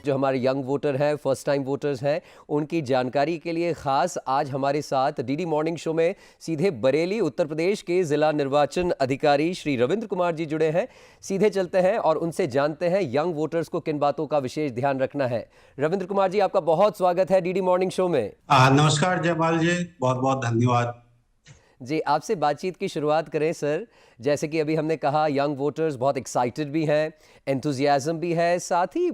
जो हमारे young voter हैं, फर्स्ट टाइम वोटर्स हैं, उनकी जानकारी के लिए ख़ास आज हमारे साथ डीडी मॉर्निंग शो में सीधे बरेली उत्तर प्रदेश के ज़िला निर्वाचन अधिकारी श्री रविंद्र कुमार जी जुड़े हैं। सीधे चलते हैं और उनसे जानते हैं यंग वोटर्स को किन बातों का विशेष ध्यान रखना है। रविंद्र कुमार जी, आपका बहुत स्वागत है डीडी मॉर्निंग शो में। नमस्कार जयपाल जी, बहुत बहुत धन्यवाद जी। आपसे बातचीत की शुरुआत करें सर। जैसे कि अभी हमने कहा, यंग वोटर्स बहुत एक्साइटेड भी हैं, एंथुजियाज्म भी है, साथ ही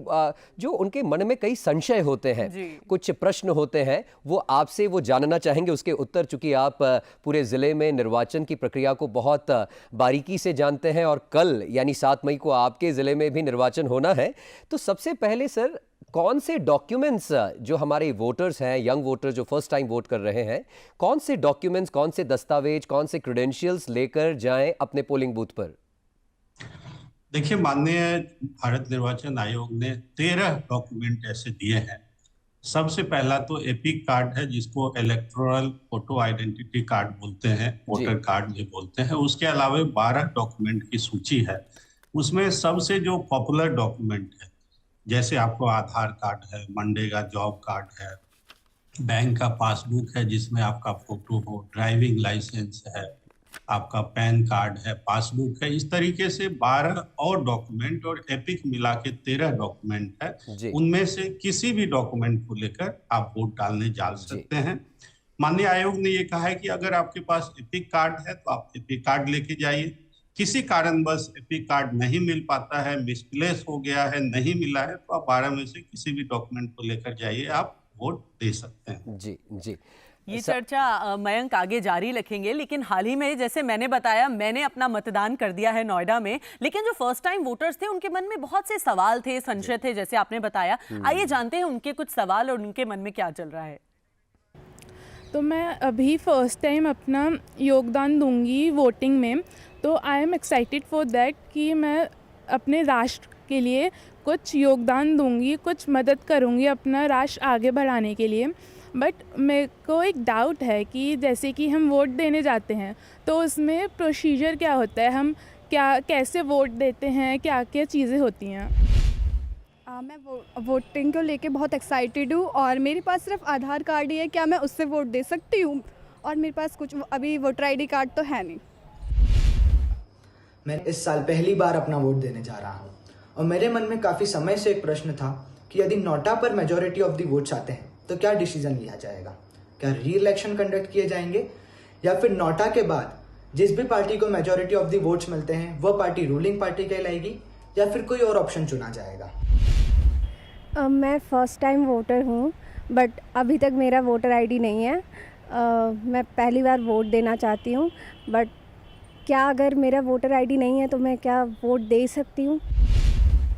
जो उनके मन में कई संशय होते हैं, कुछ प्रश्न होते हैं, वो आपसे वो जानना चाहेंगे उसके उत्तर। चूंकि आप पूरे ज़िले में निर्वाचन की प्रक्रिया को बहुत बारीकी से जानते हैं और कल यानी 7 मई को आपके ज़िले में भी निर्वाचन होना है, तो सबसे पहले सर कौन से डॉक्यूमेंट्स जो हमारे वोटर्स हैं, यंग वोटर जो फर्स्ट टाइम वोट कर रहे हैं, कौन से डॉक्यूमेंट्स, कौन से दस्तावेज, कौन से क्रेडेंशियल्स लेकर जाएं अपने पोलिंग बूथ पर? देखिए, माननीय भारत निर्वाचन आयोग ने 13 डॉक्यूमेंट ऐसे दिए हैं। सबसे पहला तो एपिक कार्ड है, जिसको इलेक्टोरल फोटो आइडेंटिटी कार्ड बोलते हैं, वोटर कार्ड जो बोलते हैं। उसके अलावा 12 डॉक्यूमेंट की सूची है। उसमें सबसे जो पॉपुलर डॉक्यूमेंट है, जैसे आपको आधार कार्ड है, मनरेगा जॉब कार्ड है, बैंक का पासबुक है जिसमें आपका फोटो हो, ड्राइविंग लाइसेंस है, आपका पैन कार्ड है, पासबुक है। इस तरीके से 12 और डॉक्यूमेंट और एपिक मिला के 13 डॉक्यूमेंट है। उनमें से किसी भी डॉक्यूमेंट को लेकर आप वोट डालने जा सकते हैं। माननीय आयोग ने ये कहा है कि अगर आपके पास एपिक कार्ड है तो आप एपिक कार्ड लेके जाइए। किसी कारणवश एपिक कार्ड नहीं मिल पाता है, मिसप्लेस हो गया है, नहीं मिला है, तो आप 12 में से किसी भी डॉक्यूमेंट को लेकर जाइए, आप वोट दे सकते हैं। जी जी। ये चर्चा मयंक आगे जारी रखेंगे, लेकिन हाल ही में जैसे मैंने बताया, मैंने अपना मतदान कर दिया है नोएडा में, लेकिन जो फर्स्ट टाइम वोटर्स थे उनके मन में बहुत से सवाल थे, संशय थे, जैसे आपने बताया। आइए जानते हैं उनके कुछ सवाल और उनके मन में क्या चल रहा है। तो मैं अभी फर्स्ट टाइम अपना योगदान दूंगी वोटिंग में, तो I am excited for that कि मैं अपने राष्ट्र के लिए कुछ योगदान दूंगी, कुछ मदद करूंगी अपना राष्ट्र आगे बढ़ाने के लिए। बट मेरे को एक डाउट है कि जैसे कि हम वोट देने जाते हैं तो उसमें प्रोसीजर क्या होता है, हम कैसे वोट देते हैं, क्या क्या चीज़ें होती हैं? मैं वोटिंग को लेके बहुत एक्साइटेड हूँ और मेरे पास सिर्फ आधार कार्ड ही है। क्या मैं उससे वोट दे सकती हूँ? और मेरे पास कुछ अभी वोटर आईडी कार्ड तो है नहीं। मैं इस साल पहली बार अपना वोट देने जा रहा हूँ और मेरे मन में काफ़ी समय से एक प्रश्न था कि यदि नोटा पर मेजॉरिटी ऑफ द वोट्स आते हैं तो क्या डिसीजन लिया जाएगा? क्या री इलेक्शन कंडक्ट किए जाएंगे या फिर नोटा के बाद जिस भी पार्टी को मेजॉरिटी ऑफ द वोट्स मिलते हैं वह पार्टी रूलिंग पार्टी कहलाएगी या फिर कोई और ऑप्शन चुना जाएगा? मैं फ़र्स्ट टाइम वोटर हूँ, बट अभी तक मेरा वोटर आईडी नहीं है। मैं पहली बार वोट देना चाहती हूँ, बट क्या अगर मेरा वोटर आईडी नहीं है तो मैं क्या वोट दे सकती हूँ?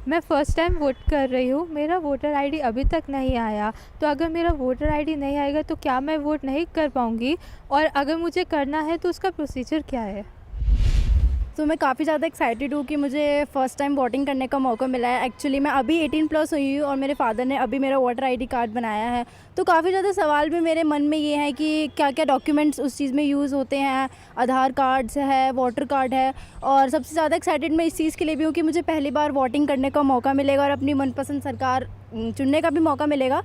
मैं फ़र्स्ट टाइम वोट कर रही हूँ, मेरा वोटर आईडी अभी तक नहीं आया, तो अगर मेरा वोटर आईडी नहीं आएगा तो क्या मैं वोट नहीं कर पाऊँगी? और अगर मुझे करना है तो उसका प्रोसीजर क्या है? तो मैं काफ़ी ज़्यादा एक्साइटेड हूँ कि मुझे फ़र्स्ट टाइम वोटिंग करने का मौका मिला है। एक्चुअली मैं अभी 18+ हुई हूँ और मेरे फादर ने अभी मेरा वोटर आईडी कार्ड बनाया है। तो काफ़ी ज़्यादा सवाल भी मेरे मन में ये है कि क्या क्या डॉक्यूमेंट्स उस चीज़ में यूज़ होते हैं। आधार कार्ड है, वोटर कार्ड है, और सबसे ज़्यादा एक्साइटेड मैं इस चीज़ के लिए भी हूँ कि मुझे पहली बार वोटिंग करने का मौका मिलेगा और अपनी मनपसंद सरकार चुनने का भी मौका मिलेगा।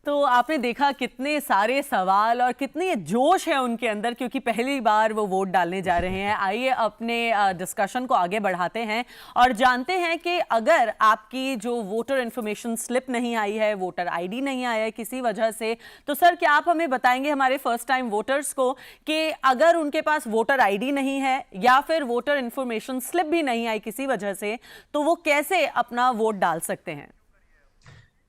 तो आपने देखा कितने सारे सवाल और कितनी जोश है उनके अंदर, क्योंकि पहली बार वो वोट डालने जा रहे हैं। आइए अपने डिस्कशन को आगे बढ़ाते हैं और जानते हैं कि अगर आपकी जो वोटर इन्फॉर्मेशन स्लिप नहीं आई है, वोटर आईडी नहीं आया है किसी वजह से, तो सर क्या आप हमें बताएंगे हमारे फर्स्ट टाइम वोटर्स को कि अगर उनके पास वोटर आईडी नहीं है या फिर वोटर इन्फॉर्मेशन स्लिप भी नहीं आई किसी वजह से, तो वो कैसे अपना वोट डाल सकते हैं?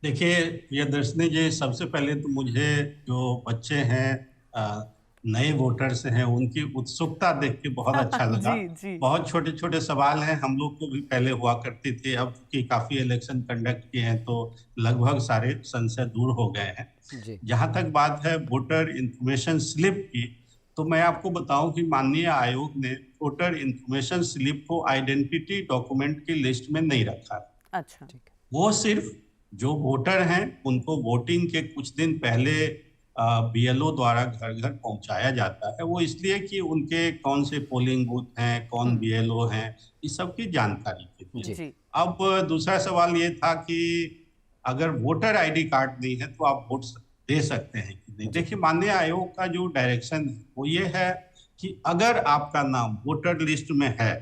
देखिए प्रियदर्शनी जी, सबसे पहले तो मुझे जो बच्चे हैं, नए वोटर्स हैं, उनकी उत्सुकता देख के बहुत अच्छा लगा। जी। बहुत छोटे छोटे सवाल हैं, हम लोग को भी पहले हुआ करते थे। अब कि काफी इलेक्शन कंडक्ट किए हैं तो लगभग सारे संशय दूर हो गए हैं। जहां तक बात है वोटर इंफॉर्मेशन स्लिप की, तो मैं आपको बताऊं कि माननीय आयोग ने वोटर इंफॉर्मेशन स्लिप को आइडेंटिटी डॉक्यूमेंट की लिस्ट में नहीं रखा। अच्छा, वो सिर्फ जो वोटर हैं उनको वोटिंग के कुछ दिन पहले बीएलओ द्वारा घर घर पहुंचाया जाता है। वो इसलिए कि उनके कौन से पोलिंग बूथ हैं, कौन बीएलओ हैं, इस सब की जानकारी के लिए। जी। अब दूसरा सवाल ये था कि अगर वोटर आईडी कार्ड नहीं है तो आप वोट दे सकते हैं कि नहीं। देखिए, माननीय आयोग का जो डायरेक्शन है वो ये है कि अगर आपका नाम वोटर लिस्ट में है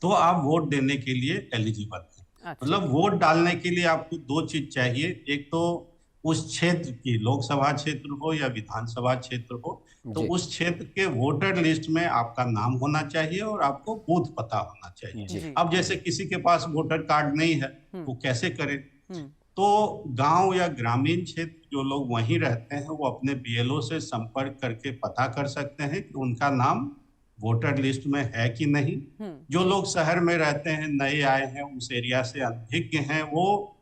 तो आप वोट देने के लिए एलिजिबल हैं। मतलब वोट डालने के लिए आपको दो चीज चाहिए, एक तो उस क्षेत्र की, लोकसभा क्षेत्र हो या विधानसभा क्षेत्र हो, तो उस क्षेत्र के वोटर लिस्ट में आपका नाम होना चाहिए और आपको बूथ पता होना चाहिए। अब जैसे किसी के पास वोटर कार्ड नहीं है वो कैसे करे? तो गांव या ग्रामीण क्षेत्र जो लोग वहीं रहते हैं वो अपने बीएलओ से संपर्क करके पता कर सकते हैं कि उनका नाम वोटर लिस्ट में है कि नहीं। जो लोग शहर में रहते हैं, नए आए हैं, उस एरिया से अनभिज्ञ हैं, वो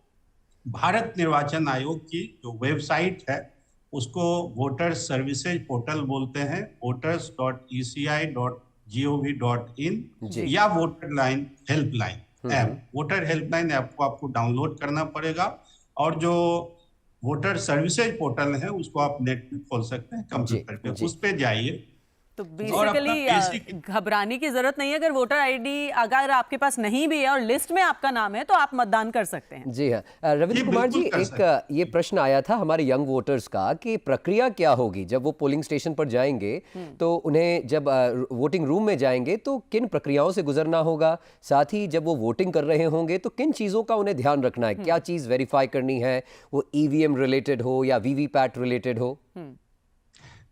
भारत निर्वाचन आयोग की जो वेबसाइट है उसको वोटर सर्विसेज पोर्टल बोलते हैं, voters.eci.gov.in, या voter line helpline app, voter helpline app को आपको डाउनलोड करना पड़ेगा। और जो वोटर सर्विसेज पोर्टल है उसको आप नेट पे खोल सकते हैं कंप्यूटर पे, उस पे जाइए। तो बेसिकली घबराने की जरूरत नहीं है। अगर वोटर आईडी अगर आपके पास नहीं भी है और लिस्ट में आपका नाम है तो आप मतदान कर सकते हैं। जी हाँ, रविंद्र कुमार जी, एक ये प्रश्न आया था हमारे यंग वोटर्स का कि प्रक्रिया क्या होगी जब वो पोलिंग स्टेशन पर जाएंगे, तो उन्हें जब वोटिंग रूम में जाएंगे तो किन प्रक्रियाओं से गुजरना होगा, साथ ही जब वो वोटिंग कर रहे होंगे तो किन चीज़ों का उन्हें ध्यान रखना है, क्या चीज़ वेरीफाई करनी है, वो ईवीएम रिलेटेड हो या वीवीपैट रिलेटेड हो?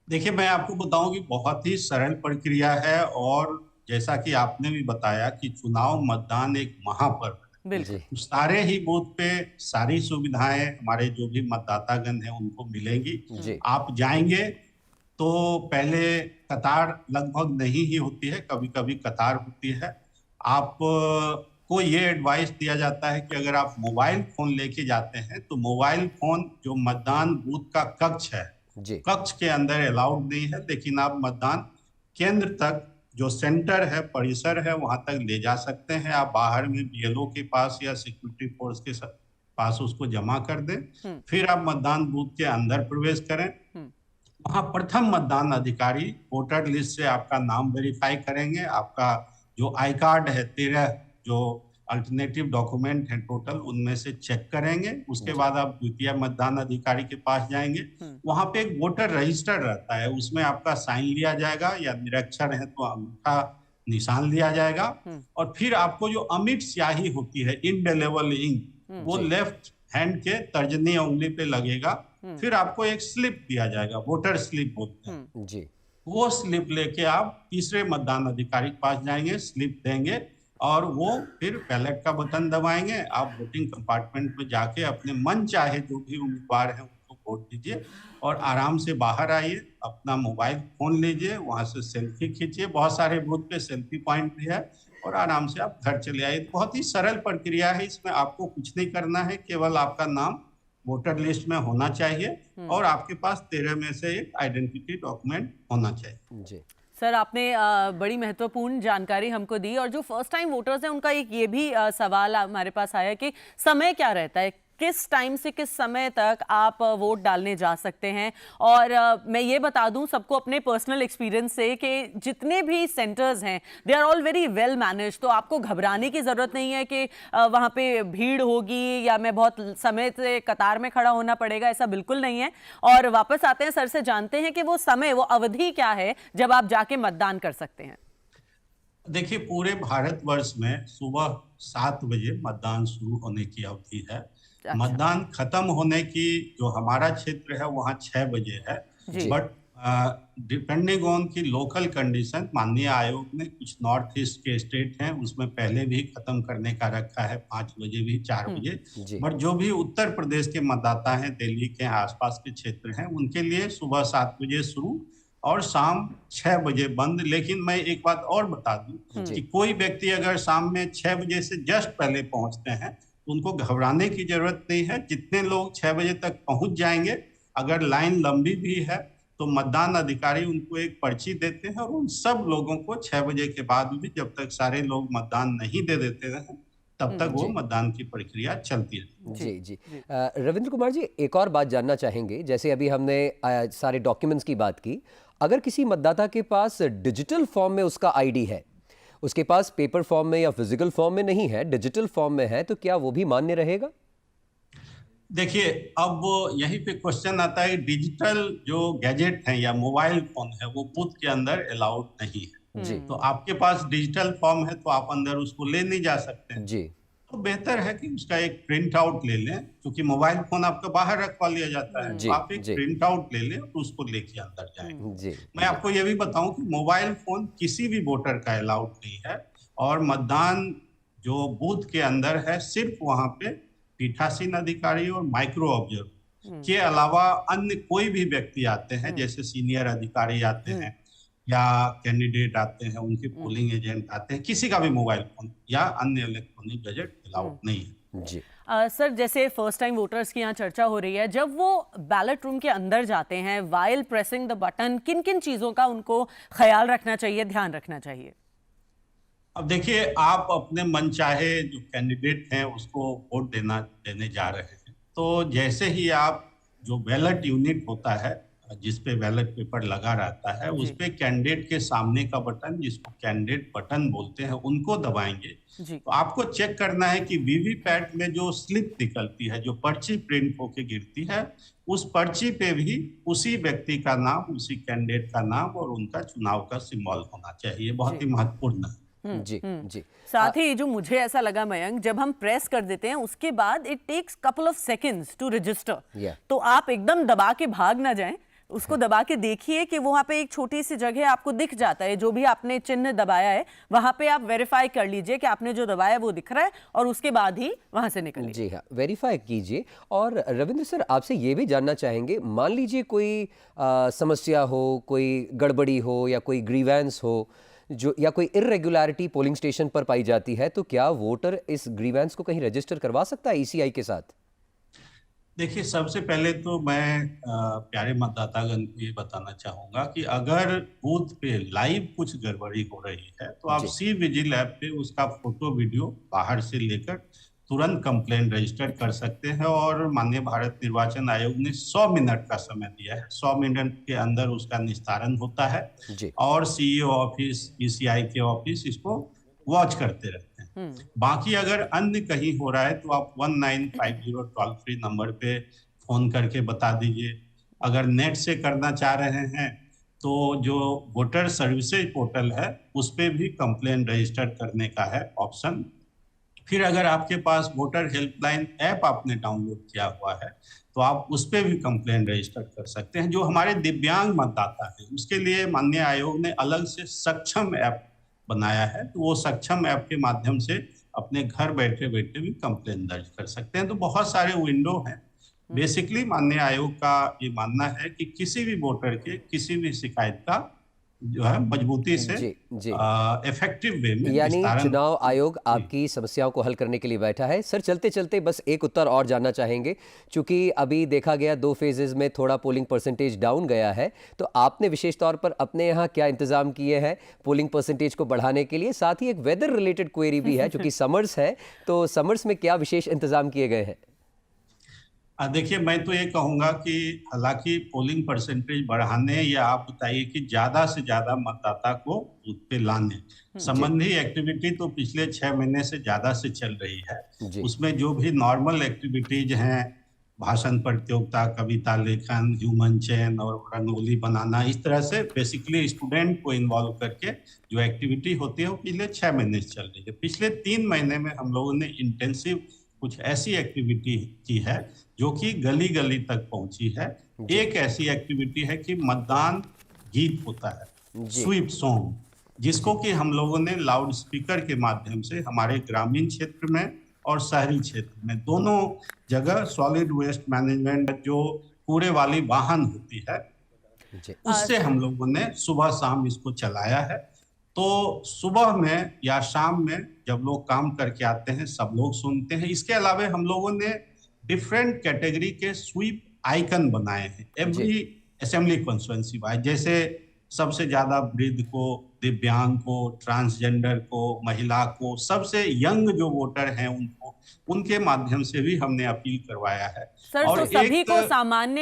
देखिए, मैं आपको बताऊं कि बहुत ही सरल प्रक्रिया है और जैसा कि आपने भी बताया कि चुनाव मतदान एक महापर्व है। सारे ही बूथ पे सारी सुविधाएं हमारे जो भी मतदातागण हैं उनको मिलेंगी। आप जाएंगे तो पहले कतार लगभग नहीं ही होती है, कभी कभी कतार होती है। आपको ये एडवाइस दिया जाता है कि अगर आप मोबाइल फोन लेके जाते हैं तो मोबाइल फोन जो मतदान बूथ का कक्ष है, कक्ष के अंदर अलाउड नहीं है, लेकिन आप मतदान केंद्र तक, जो सेंटर है, परिसर है, वहां तक ले जा सकते हैं। आप बाहर में बीएलओ के पास या सिक्योरिटी फोर्स के पास उसको जमा कर दें, फिर आप मतदान बूथ के अंदर प्रवेश करें। वहां प्रथम मतदान अधिकारी वोटर लिस्ट से आपका नाम वेरीफाई करेंगे, आपका जो आई कार्ड है, 13 जो अल्टरनेटिव डॉक्यूमेंट है टोटल, उनमें से चेक करेंगे। उसके बाद आप द्वितीय मतदान अधिकारी के पास जाएंगे, वहां पे एक वोटर रजिस्टर रहता है, उसमें आपका साइन लिया जाएगा, या निरक्षर है तो अंगूठा निशान लिया जाएगा। और फिर आपको जो अमिट स्याही होती है, इंडेलेबल इंक, वो लेफ्ट हैंड के तर्जनी उंगली पे लगेगा। फिर आपको एक स्लिप दिया जाएगा, वोटर स्लिप बोलते हैं जी। वो स्लिप लेके आप तीसरे मतदान अधिकारी के पास जाएंगे, स्लिप देंगे और वो फिर बैलेट का बटन दबाएंगे। आप वोटिंग कंपार्टमेंट में जाके अपने मन चाहे जो भी उम्मीदवार है उनको वोट दीजिए और आराम से बाहर आइए, अपना मोबाइल फोन लीजिए, वहां से सेल्फी खींचिए। बहुत सारे बूथ पे सेल्फी पॉइंट भी है और आराम से आप घर चले आइए। बहुत ही सरल प्रक्रिया है, इसमें आपको कुछ नहीं करना है, केवल आपका नाम वोटर लिस्ट में होना चाहिए और आपके पास 13 में से एक आइडेंटिटी डॉक्यूमेंट होना चाहिए। जी सर, आपने बड़ी महत्वपूर्ण जानकारी हमको दी। और जो फर्स्ट टाइम वोटर्स हैं उनका एक ये भी सवाल हमारे पास आया कि समय क्या रहता है, किस टाइम से किस समय तक आप वोट डालने जा सकते हैं। और मैं ये बता दूं सबको अपने पर्सनल एक्सपीरियंस से कि जितने भी सेंटर्स हैं they are all very well manage, तो आपको घबराने की ज़रूरत नहीं है कि वहाँ पे भीड़ होगी या मैं बहुत समय से कतार में खड़ा होना पड़ेगा, ऐसा बिल्कुल नहीं है। और वापस आते हैं सर से, जानते हैं कि वो समय, वो अवधि क्या है जब आप जाके मतदान कर सकते हैं। देखिए, पूरे भारतवर्ष में सुबह 7 बजे मतदान शुरू होने की अवधि है। मतदान खत्म होने की जो हमारा क्षेत्र है वहाँ 6 बजे है, बट डिपेंडिंग ऑन की लोकल कंडीशन, माननीय आयोग ने कुछ नॉर्थ ईस्ट के स्टेट हैं उसमें पहले भी खत्म करने का रखा है, 5 बजे भी, 4 बजे। बट जो भी उत्तर प्रदेश के मतदाता हैं, दिल्ली के आसपास के क्षेत्र हैं, उनके लिए सुबह 7 बजे शुरू और शाम 6 बजे बंद। लेकिन मैं एक बात और बता दूं कि कोई व्यक्ति अगर शाम में 6 बजे से जस्ट पहले पहुंचते हैं उनको घबराने की जरूरत नहीं है। जितने लोग 6 बजे तक पहुंच जाएंगे, अगर लाइन लंबी भी है तो मतदान अधिकारी उनको एक पर्ची देते हैं और उन सब लोगों को 6 बजे के बाद भी, जब तक सारे लोग मतदान नहीं दे देते हैं, तब तक वो मतदान की प्रक्रिया चलती है। जी जी रविंद्र कुमार जी, एक और बात जानना चाहेंगे। जैसे अभी हमने सारे डॉक्यूमेंट्स की बात की, अगर किसी मतदाता के पास डिजिटल फॉर्म में उसका आईडी है, उसके पास पेपर फॉर्म में या फिजिकल फॉर्म में नहीं है, डिजिटल फॉर्म में है, तो क्या वो भी मान्य रहेगा? देखिए, अब यहीं पे क्वेश्चन आता है, डिजिटल जो गैजेट है या मोबाइल फोन है वो बूथ के अंदर अलाउड नहीं है। जी। तो आपके पास डिजिटल फॉर्म है तो आप अंदर उसको ले नहीं जा सकते हैं। जी। तो बेहतर है कि उसका एक प्रिंट आउट ले लें, क्योंकि मोबाइल फोन आपका बाहर रखवा लिया जाता है। जी, तो आप एक जी। प्रिंट आउट ले लें और उसको लेके अंदर जाएं। जी। मैं आपको ये भी बताऊं कि मोबाइल फोन किसी भी वोटर का अलाउड नहीं है, और मतदान जो बूथ के अंदर है सिर्फ वहां पे पीठासीन अधिकारी और माइक्रो ऑब्जर्वर के अलावा अन्य कोई भी व्यक्ति आते हैं, जैसे सीनियर अधिकारी आते हैं या कैंडिडेट आते हैं, उनके पोलिंग एजेंट आते हैं, किसी का भी मोबाइल फोन या अन्य इलेक्ट्रॉनिक गैजेट अलाउड नहीं है। जी। सर, जैसे फर्स्ट टाइम वोटर्स की यहाँ चर्चा हो रही है, जब वो बैलेट रूम के अंदर जाते हैं, वाइल प्रेसिंग द बटन, किन किन चीज़ों का उनको ख्याल रखना चाहिए, ध्यान रखना चाहिए? अब देखिए, आप अपने मनचाहे जो कैंडिडेट हैं उसको वोट देने जा रहे हैं, तो जैसे ही आप जो बैलेट यूनिट होता है जिसपे बैलेट पेपर लगा रहता है, उस पे कैंडिडेट के सामने का बटन, जिसको कैंडिडेट बटन बोलते हैं, उनको दबाएंगे। तो आपको चेक करना है कि वीवीपैट में जो स्लिप निकलती है, जो पर्ची प्रिंट होके गिरती है, उस पर्ची पे भी उसी व्यक्ति का नाम, उसी कैंडिडेट का नाम और उनका चुनाव का सिंबल होना चाहिए। बहुत ही महत्वपूर्ण है। जी जी। साथ ही जो मुझे ऐसा लगा मयंक, जब हम प्रेस कर देते हैं उसके बाद it takes couple of seconds to register, तो आप एकदम दबा के भाग ना जाएं, उसको दबा के देखिए कि वहां पे एक छोटी सी जगह आपको दिख जाता है, जो भी आपने चिन्ह दबाया है वहां पे आप वेरीफाई कर लीजिए कि आपने जो दबाया है वो दिख रहा है, और उसके बाद ही वहां से निकलिए। जी हाँ, वेरीफाई कीजिए। और रविंद्र सर, आपसे ये भी जानना चाहेंगे, मान लीजिए कोई समस्या हो, कोई गड़बड़ी हो या कोई ग्रीवेंस हो, जो या कोई इर्रेगुलरिटी पोलिंग स्टेशन पर पाई जाती है, तो क्या वोटर इस ग्रीवेंस को कहीं रजिस्टर करवा सकता है ईसीआई के साथ? देखिए, सबसे पहले तो मैं प्यारे मतदातागण को ये बताना चाहूंगा कि अगर बूथ पे लाइव कुछ गड़बड़ी हो रही है तो आप सी विजिल ऐप पे उसका फोटो वीडियो बाहर से लेकर तुरंत कंप्लेंट रजिस्टर कर सकते हैं, और माननीय भारत निर्वाचन आयोग ने 100 मिनट का समय दिया है। 100 मिनट के अंदर उसका निस्तारण होता है और सीईओ ऑफिस, ईसीआई के ऑफिस इसको वॉच करते रहते हैं। बाकी अगर अन्य कहीं हो रहा है तो आप 1950 टोल फ्री नंबर पे फोन करके बता दीजिए। अगर नेट से करना चाह रहे हैं तो जो वोटर सर्विसेज पोर्टल है उस पे भी कंप्लेंट रजिस्टर करने का है ऑप्शन। फिर अगर आपके पास वोटर हेल्पलाइन ऐप आपने डाउनलोड किया हुआ है तो आप उस पे भी कंप्लेंट रजिस्टर कर सकते हैं। जो हमारे दिव्यांग मतदाता है उसके लिए माननीय आयोग ने अलग से सक्षम ऐप बनाया है, तो वो सक्षम ऐप के माध्यम से अपने घर बैठे बैठे भी कंप्लेंट दर्ज कर सकते हैं। तो बहुत सारे विंडो हैं। बेसिकली माननीय आयोग का ये मानना है कि किसी भी वोटर के किसी भी शिकायत का जो है मजबूती से इफेक्टिव वे में, यानी चुनाव आयोग आपकी समस्याओं को हल करने के लिए बैठा है। सर, चलते चलते बस एक उत्तर और जानना चाहेंगे, क्योंकि अभी देखा गया 2 फेजेस में थोड़ा पोलिंग परसेंटेज डाउन गया है, तो आपने विशेष तौर पर अपने यहाँ क्या इंतजाम किए हैं पोलिंग परसेंटेज को बढ़ाने के लिए? साथ ही एक वेदर रिलेटेड क्वेरी भी है, क्योंकि समर्स है, तो समर्स में क्या विशेष इंतजाम किए गए हैं? देखिए, मैं तो ये कहूंगा कि हालांकि पोलिंग परसेंटेज बढ़ाने या आप बताइए कि ज्यादा से ज्यादा मतदाता को बूथ पे लाने संबंधी एक्टिविटी तो पिछले 6 महीने से ज्यादा से चल रही है। उसमें जो भी नॉर्मल एक्टिविटीज हैं, भाषण प्रतियोगिता, कविता लेखन, ह्यूमन चेन और रंगोली बनाना, इस तरह से बेसिकली स्टूडेंट को इन्वॉल्व करके जो एक्टिविटी होती है वो पिछले 6 महीने से चल रही है। पिछले 3 महीने में हम लोगों ने इंटेंसिव कुछ ऐसी एक्टिविटी की है जो कि गली गली तक पहुंची है। एक ऐसी एक्टिविटी है कि मतदान गीत होता है, स्वीप सॉन्ग, जिसको कि हम लोगों ने लाउड स्पीकर के माध्यम से हमारे ग्रामीण क्षेत्र में और शहरी क्षेत्र में दोनों जगह सॉलिड वेस्ट मैनेजमेंट जो कूड़े वाली वाहन होती है उससे हम लोगों ने सुबह शाम इसको चलाया है। तो सुबह में या शाम में जब लोग काम करके आते हैं सब लोग सुनते हैं। इसके अलावा हम लोगों ने डिफरेंट कैटेगरी के स्वीप आइकन बनाए हैं एवरी असेंबली कॉन्स्टिट्यूएंसी वाइज। जैसे सबसे ज्यादा वृद्ध को, दिव्यांग को, ट्रांसजेंडर को, महिला को, सबसे यंग जो वोटर हैं उनको, उनके माध्यम से भी हमने अपील करवाया है। सर, और तो सभी को सामान्य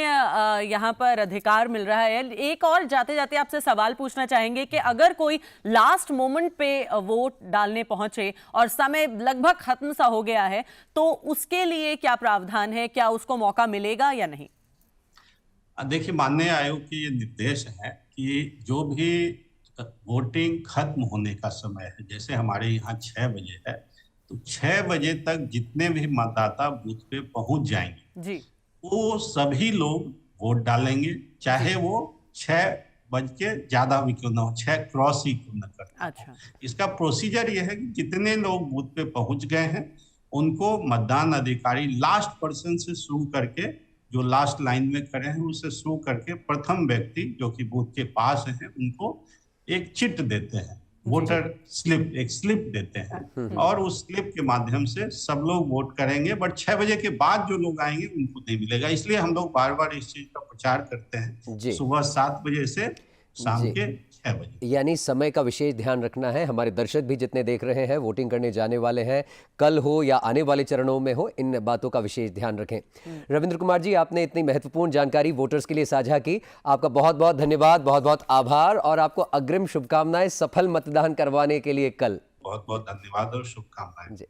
यहाँ पर अधिकार मिल रहा है। एक और जाते जाते आपसे सवाल पूछना चाहेंगे कि अगर कोई लास्ट मोमेंट पे वोट डालने पहुंचे और समय लगभग खत्म सा हो गया है, तो उसके लिए क्या प्रावधान है? क्या उसको मौका मिलेगा या नहीं? देखिए, माननीय आयोग के ये निर्देश है कि जो भी वोटिंग खत्म होने का समय है, जैसे हमारे यहाँ 6 बजे है, तो 6 बजे तक जितने भी मतदाता बूथ पे पहुंच जाएंगे जी, वो सभी लोग वोट डालेंगे, चाहे वो 6 बज के ज्यादा भी क्यों ना हो, 6 क्रॉस ही क्यों ना करते हो। अच्छा, इसका प्रोसीजर ये है कि जितने लोग बूथ पे पहुंच गए हैं उनको मतदान अधिकारी लास्ट पर्सन से शुरू करके, जो लास्ट लाइन में खड़े हैं उससे शुरू करके प्रथम व्यक्ति जो कि बूथ के पास हैं उनको एक चिट देते हैं, वोटर स्लिप, एक स्लिप देते हैं, और उस स्लिप के माध्यम से सब लोग वोट करेंगे। बट 6 बजे के बाद जो लोग आएंगे उनको नहीं मिलेगा। इसलिए हम लोग बार बार इस चीज का प्रचार करते हैं, सुबह 7 बजे से शाम के 6 बजे। यानी समय का विशेष ध्यान रखना है। हमारे दर्शक भी जितने देख रहे हैं, वोटिंग करने जाने वाले हैं, कल हो या आने वाले चरणों में हो, इन बातों का विशेष ध्यान रखें। रविंद्र कुमार जी, आपने इतनी महत्वपूर्ण जानकारी वोटर्स के लिए साझा की, आपका बहुत बहुत धन्यवाद, बहुत बहुत आभार, और आपको अग्रिम शुभकामनाएं सफल मतदान करवाने के लिए कल। बहुत बहुत धन्यवाद और शुभकामनाएं। जी।